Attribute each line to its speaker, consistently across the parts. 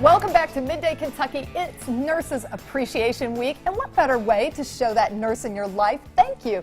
Speaker 1: Welcome back to Midday Kentucky. It's Nurses Appreciation Week, and what better way to show that nurse in your life, thank you,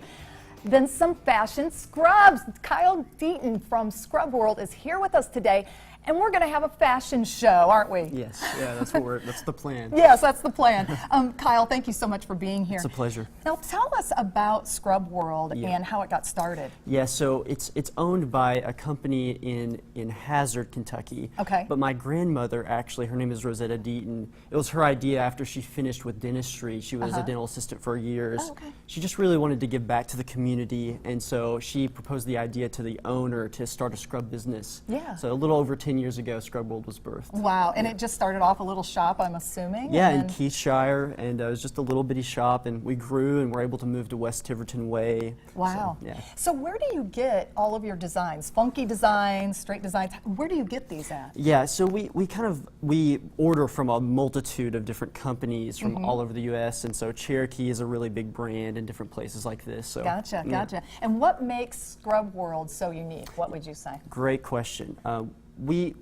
Speaker 1: than some fashion scrubs. Kyle Deaton from Scrub World is here with us today, and we're going to have a fashion show, aren't we?
Speaker 2: Yes, yeah, that's the plan.
Speaker 1: Yes, that's the plan. Kyle, thank you so much for being here.
Speaker 2: It's a pleasure.
Speaker 1: Now tell us about Scrub World and how it got started.
Speaker 2: Yeah, so it's owned by a company in Hazard, Kentucky.
Speaker 1: Okay.
Speaker 2: But my grandmother, actually, her name is Rosetta Deaton. It was her idea after she finished with dentistry. She was a dental assistant for years.
Speaker 1: Oh, okay.
Speaker 2: She just really wanted to give back to the community, and so she proposed the idea to the owner to start a scrub business.
Speaker 1: Yeah.
Speaker 2: So a little over 10 years ago, Scrub World was birthed.
Speaker 1: Wow, and it just started off a little shop, I'm assuming?
Speaker 2: Yeah, in Keithshire, and it was just a little bitty shop, and we grew and were able to move to West Tiverton Way.
Speaker 1: Wow.
Speaker 2: So, yeah.
Speaker 1: So where do you get all of your designs? Funky designs, straight designs? Where do you get these at?
Speaker 2: Yeah, so we order from a multitude of different companies from all over the U.S., and so Cherokee is a really big brand in different places like this. So,
Speaker 1: Gotcha,
Speaker 2: yeah.
Speaker 1: gotcha. And what makes Scrub World so unique? What would you say?
Speaker 2: Great question.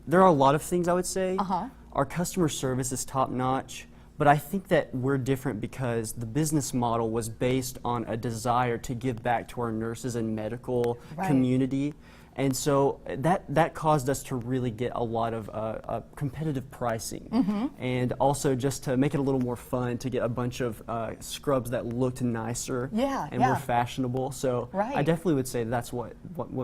Speaker 2: There are a lot of things, I would say.
Speaker 1: Uh-huh.
Speaker 2: Our customer service is top notch, but I think that we're different because the business model was based on a desire to give back to our nurses and medical community. And so that caused us to really get a lot of competitive pricing, and also just to make it a little more fun to get a bunch of scrubs that looked nicer and more fashionable. So I definitely would say that's what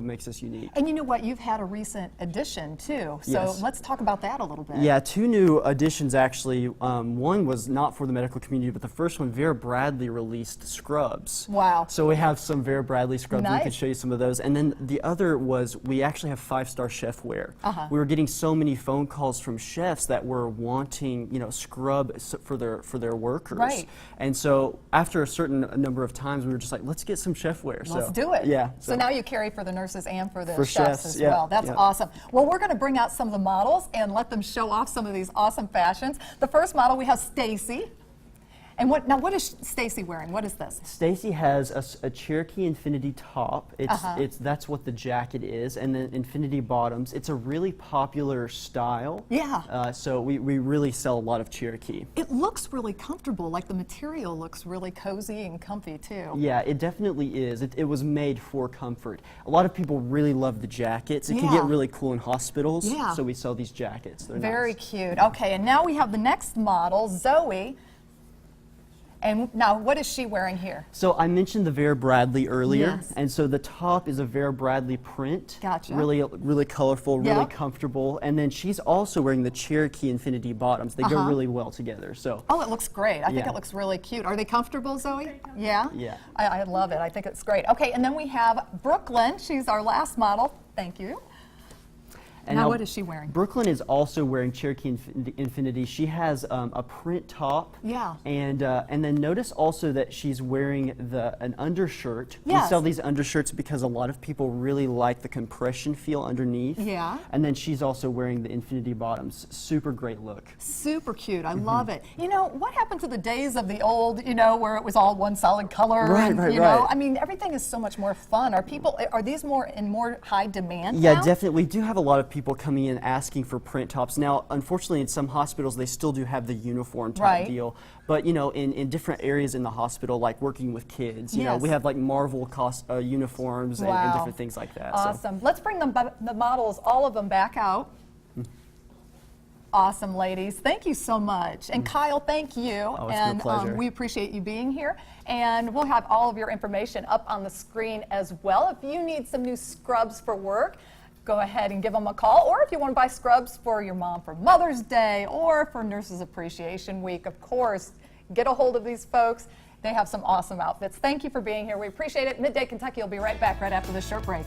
Speaker 2: makes us unique.
Speaker 1: And you know what? You've had a recent addition too. So let's talk about that a little bit.
Speaker 2: Yeah, two new additions actually. One was not for the medical community, but the first one, Vera Bradley released scrubs.
Speaker 1: Wow.
Speaker 2: So we have some Vera Bradley scrubs.
Speaker 1: Nice.
Speaker 2: We can show you some of those. And then the other was we actually have 5-star chef wear. We were getting so many phone calls from chefs that were wanting, scrub for their workers.
Speaker 1: Right.
Speaker 2: And so after a certain number of times, we were just like, let's get some chef wear.
Speaker 1: Let's do it.
Speaker 2: Yeah.
Speaker 1: So now you carry for the nurses and for the
Speaker 2: chefs
Speaker 1: as well. That's
Speaker 2: yeah.
Speaker 1: awesome. Well, we're going to bring out some of the models and let them show off some of these awesome fashions. The first model, we have Stacy. And what is Stacy wearing? What is this?
Speaker 2: Stacy has a Cherokee Infinity top. That's what the jacket is, and then Infinity bottoms. It's a really popular style.
Speaker 1: Yeah.
Speaker 2: So we really sell a lot of Cherokee.
Speaker 1: It looks really comfortable. Like the material looks really cozy and comfy too.
Speaker 2: Yeah, it definitely is. It was made for comfort. A lot of people really love the jackets. It can get really cool in hospitals.
Speaker 1: Yeah.
Speaker 2: So we sell these jackets. They're
Speaker 1: very
Speaker 2: nice.
Speaker 1: cute. Okay, and now we have the next model, Zoe. And now, what is she wearing here?
Speaker 2: So I mentioned the Vera Bradley earlier,
Speaker 1: Yes.
Speaker 2: and so the top is a Vera Bradley print.
Speaker 1: Gotcha.
Speaker 2: Really colorful, really
Speaker 1: Yep.
Speaker 2: comfortable, and then she's also wearing the Cherokee Infinity bottoms. They go really well together. So.
Speaker 1: Oh, it looks great. I think
Speaker 2: Yeah.
Speaker 1: it looks really cute. Are they comfortable, Zoe? Yeah?
Speaker 2: Yeah.
Speaker 1: I love it. I think it's great. Okay, and then we have Brooklyn. She's our last model. Thank you.
Speaker 2: And
Speaker 1: now what is she wearing?
Speaker 2: Brooklyn is also wearing Cherokee Infinity. She has a print top.
Speaker 1: Yeah.
Speaker 2: And then notice also that she's wearing an undershirt.
Speaker 1: Yes.
Speaker 2: We sell these undershirts because a lot of people really like the compression feel underneath.
Speaker 1: Yeah.
Speaker 2: And then she's also wearing the Infinity bottoms. Super great look.
Speaker 1: Super cute. I love it. You know, what happened to the days of the old, where it was all one solid color?
Speaker 2: Right.
Speaker 1: I mean, everything is so much more fun. Are these in more high demand
Speaker 2: Yeah,
Speaker 1: now?
Speaker 2: definitely. We do have a lot of people coming in asking for print tops. Now, unfortunately, in some hospitals, they still do have the uniform type deal. But, in different areas in the hospital, like working with kids, we have like Marvel uniforms and different things like that.
Speaker 1: Awesome. Let's bring the models, all of them, back out. Awesome, ladies. Thank you so much. And Kyle, thank you.
Speaker 2: Oh, it's been a pleasure.
Speaker 1: We appreciate you being here. And we'll have all of your information up on the screen as well. If you need some new scrubs for work, go ahead and give them a call. Or if you want to buy scrubs for your mom for Mother's Day or for Nurses Appreciation Week, of course, get a hold of these folks. They have some awesome outfits. Thank you for being here. We appreciate it. Midday Kentucky will be right back right after this short break.